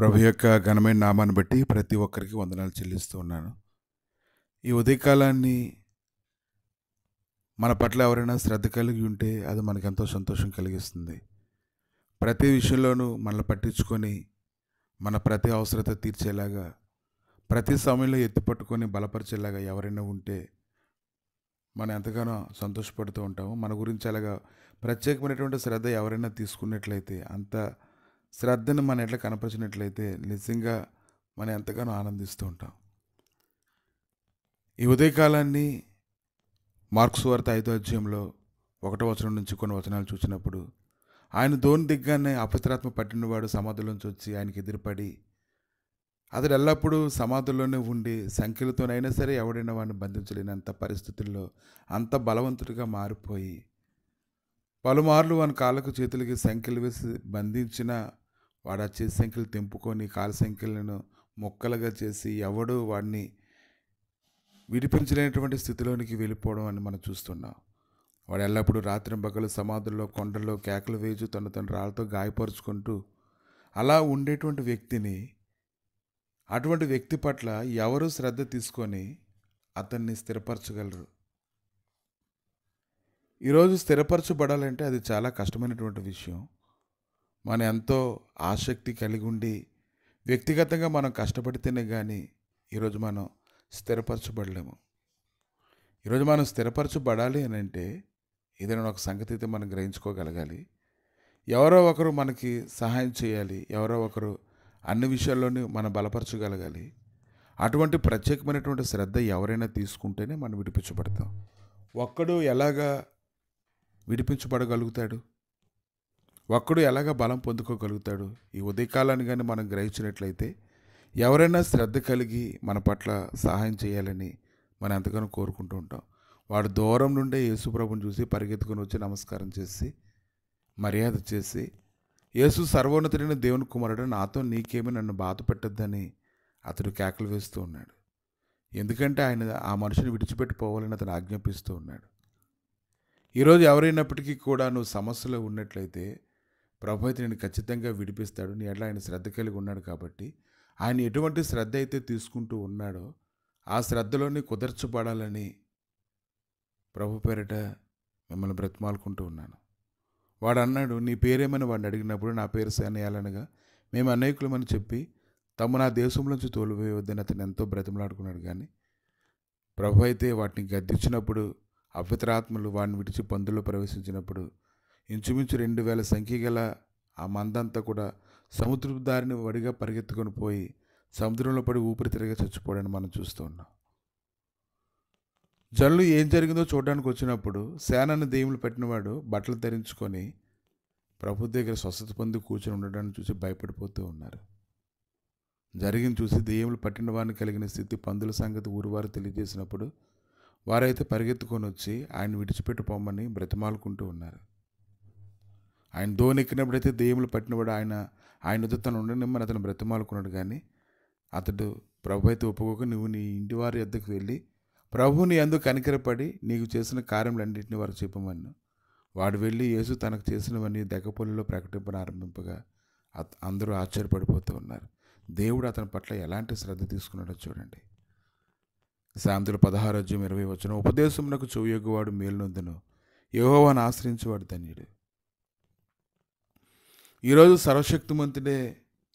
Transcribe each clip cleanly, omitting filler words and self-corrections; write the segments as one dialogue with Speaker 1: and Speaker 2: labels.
Speaker 1: ప్రభు యొక్క ఘనమైన నామాన్ని బట్టి ప్రతి ఒక్కరికి వందనాలు చెల్లిస్తూ ఉన్నాను. ఈ ఉదయకాలాన్ని మన పట్ల ఎవరైనా శ్రద్ధ కలిగి ఉంటే అది మనకెంతో సంతోషం కలిగిస్తుంది. ప్రతి విషయంలోనూ మనల్ని పట్టించుకొని మన ప్రతి అవసరత తీర్చేలాగా, ప్రతి సమయంలో ఎత్తిపట్టుకొని బలపరిచేలాగా ఎవరైనా ఉంటే మనం ఎంతగానో సంతోషపడుతూ ఉంటాము. మన గురించి అలాగా ప్రత్యేకమైనటువంటి శ్రద్ధ ఎవరైనా తీసుకున్నట్లయితే, అంత శ్రద్ధను మన ఎట్లా కనపరిచినట్లయితే నిజంగా మనం ఎంతగానో ఆనందిస్తూ ఉంటాం. ఈ ఉదయకాలాన్ని మార్కు సువార్త 5వ అధ్యాయంలో 1వ వచనం నుంచి కొన్ని వచనాలు చూసినప్పుడు, ఆయన దోణి దిగ్గానే అపవిత్రాత్మ పట్టినవాడు సమాధిలోంచి వచ్చి ఆయనకి ఎదురుపడి, అతడు ఎల్లప్పుడూ సమాధుల్లోనే ఉండి సంఖ్యలతోనైనా సరే ఎవడైనా వాడిని బంధించలేనంత పరిస్థితుల్లో అంత బలవంతుడిగా మారిపోయి, పలుమార్లు వాని కాళ్ళకు చేతులకి సంఖ్యలు వేసి బంధించిన వాడు ఆ చేతి సంఖ్యలు తెంపుకొని కాలు సంఖ్యలను ముక్కలుగా చేసి ఎవడు వాడిని విడిపించలేనటువంటి స్థితిలోనికి వెళ్ళిపోవడం అని మనం చూస్తున్నాం. వాడు ఎల్లప్పుడూ రాత్రింబగలు సమాధుల్లో కొండల్లో కేకలు వేయచు తను రాళ్ళతో గాయపరుచుకుంటూ అలా ఉండేటువంటి వ్యక్తిని, అటువంటి వ్యక్తి పట్ల ఎవరు శ్రద్ధ తీసుకొని అతన్ని స్థిరపరచగలరు? ఈరోజు స్థిరపరచబడాలంటే అది చాలా కష్టమైనటువంటి విషయం. మనం ఎంతో ఆసక్తి కలిగి ఉండి వ్యక్తిగతంగా మనం కష్టపడితేనే కానీ ఈరోజు మనం స్థిరపరచబడలేము. ఈరోజు మనం స్థిరపరచబడాలి అని అంటే ఏదైనా ఒక సంగతి అయితే మనం గ్రహించుకోగలగాలి. ఎవరో ఒకరు మనకి సహాయం చేయాలి, ఎవరో ఒకరు అన్ని విషయాల్లోనూ మనం బలపరచగలగాలి. అటువంటి ప్రత్యేకమైనటువంటి శ్రద్ధ ఎవరైనా తీసుకుంటేనే మనం విడిపించబడతాం. ఒక్కడు ఎలాగా విడిపించబడగలుగుతాడు? ఒక్కడు ఎలాగ బలం పొందుకోగలుగుతాడు? ఈ ఉదయకాలాన్ని కానీ మనం గ్రహించినట్లయితే ఎవరైనా శ్రద్ధ కలిగి మన పట్ల సహాయం చేయాలని మనం ఎంతగానో కోరుకుంటూ ఉంటాం. వాడు దూరం నుండే యేసుప్రభుని చూసి పరిగెత్తుకొని వచ్చి నమస్కారం చేసి మర్యాద చేసి, యేసు సర్వోన్నతుడైన దేవుని కుమారుడు, నాతో నీకేమీ నన్ను బాధ పెట్టద్దని అతడు కేకలు వేస్తూ ఉన్నాడు. ఎందుకంటే ఆయన ఆ మనిషిని విడిచిపెట్టిపోవాలని అతను ఆజ్ఞాపిస్తూ ఉన్నాడు. ఈరోజు ఎవరైనప్పటికీ కూడా నువ్వు సమస్యలో ఉన్నట్లయితే ప్రభు అయితే నేను ఖచ్చితంగా విడిపిస్తాడు. నీ ఎట్లా ఆయన శ్రద్ధ కలిగి ఉన్నాడు కాబట్టి, ఆయన ఎటువంటి శ్రద్ధ అయితే తీసుకుంటూ ఉన్నాడో ఆ శ్రద్ధలోని కుదర్చబడాలని ప్రభు పేరిట మిమ్మల్ని బ్రతిమాలుకుంటూ ఉన్నాను. వాడు అన్నాడు, నీ పేరేమని వాడిని అడిగినప్పుడు నా పేరు సేనయాలనగా మేము అనేకులమని చెప్పి తమ నా దేశంలోంచి తోలివేయవద్దని అతను ఎంతో బ్రతిమలాడుకున్నాడు. కానీ ప్రభు అయితే వాటిని గద్దించినప్పుడు, అపవిత్రాత్మలు వాడిని విడిచి పందుల్లో ప్రవేశించినప్పుడు ఇంచుమించు 2000 సంఖ్య గల ఆ మందంతా కూడా సముద్రపు దారిని వడిగా పరిగెత్తుకొని పోయి సముద్రంలో పడి ఊపిరి తిరిగి చచ్చిపోవడాన్ని మనం చూస్తూ ఉన్నాం. జనులు ఏం జరిగిందో చూడడానికి వచ్చినప్పుడు సేనని దేవుళ్ళు పెట్టినవాడు బట్టలు ధరించుకొని ప్రభు దగ్గర స్వస్థత పొంది కూర్చొని ఉండడాన్ని చూసి భయపడిపోతూ ఉన్నారు. జరిగింది చూసి దెయ్యములు పట్టిన వారిని కలిగిన స్థితి పందుల సంగతి ఊరువారు తెలియజేసినప్పుడు వారైతే పరిగెత్తుకొని వచ్చి ఆయన విడిచిపెట్టి పొమ్మని బ్రతిమాలుకుంటూ ఉన్నారు. ఆయన దోణి ఎక్కినప్పుడైతే దెయ్యములు పట్టినవాడు ఆయన వద్ద తను ఉండనిమ్మని అతను బ్రతిమాలుకున్నాడు. కానీ అతడు ప్రభు అయితే ఒప్పుకోక, నువ్వు నీ ఇంటి వారి వద్దకు వెళ్ళి ప్రభు నీ అందుకు కనికరపడి నీకు చేసిన కార్యములన్నింటినీ వారికి చెప్పమని వాడు వెళ్ళి యేసు తనకు చేసినవన్నీ దెక్కపొలిలో ప్రకటింపనారంభింపగా అందరూ ఆశ్చర్యపడిపోతూ ఉన్నారు. దేవుడు అతని పట్ల ఎలాంటి శ్రద్ధ తీసుకున్నాడో చూడండి. సామెతలు 16:20 ఉపదేశమునకు చెవియొగ్గువాడు మేలునొందును, యెహోవాను ఆశ్రయించువాడు ధన్యుడు. ఈరోజు సర్వశక్తిమంతుడే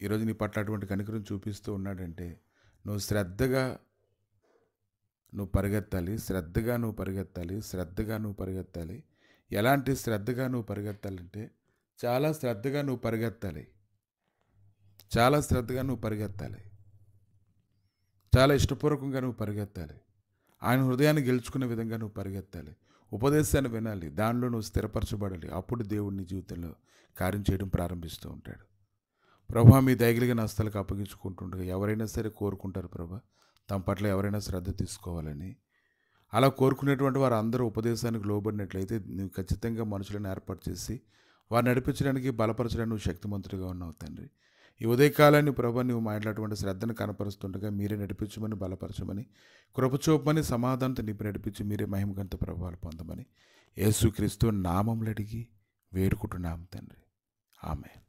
Speaker 1: ఈరోజు నీ పట్ల అటువంటి కనికరం చూపిస్తూ ఉన్నాడంటే నువ్వు శ్రద్ధగా పరిగెత్తాలి, శ్రద్ధగా నువ్వు పరిగెత్తాలి. ఎలాంటి శ్రద్ధగా నువ్వు పరిగెత్తాలంటే చాలా శ్రద్ధగా నువ్వు పరిగెత్తాలి, చాలా ఇష్టపూర్వకంగా నువ్వు పరిగెత్తాలి. ఆయన హృదయాన్ని గెలుచుకునే విధంగా నువ్వు పరిగెత్తాలి. ఉపదేశాన్ని వినాలి, దానిలో నువ్వు స్థిరపరచబడాలి. అప్పుడు దేవుడు నీ జీవితంలో కార్యం చేయడం ప్రారంభిస్తూ ఉంటాడు. ప్రభా మీ దయగలిగిన హస్తాలకు అప్పగించుకుంటుండగా ఎవరైనా సరే కోరుకుంటారు ప్రభా తమ పట్ల ఎవరైనా శ్రద్ధ తీసుకోవాలని. అలా కోరుకునేటువంటి వారు అందరూ ఉపదేశానికి లోబడినట్లయితే నువ్వు ఖచ్చితంగా మనుషులను ఏర్పాటు చేసి వారు నడిపించడానికి బలపరచడానికి నువ్వు శక్తిమంతుడిగా ఉన్నావు తండ్రి. ఈ ఉదయకాలాన్ని ప్రభా నువ్వు మాట్లాడేటువంటి శ్రద్ధను కనపరుస్తుండగా మీరే నడిపించమని, బలపరచమని, కృపచూపమని, సమాధానంతో నింపి నడిపించి మీరే మహిమగంత ప్రభావాలు పొందమని యేసుక్రీస్తు నామములో అడిగి వేడుకుంటున్నాం తండ్రి. ఆమేన్.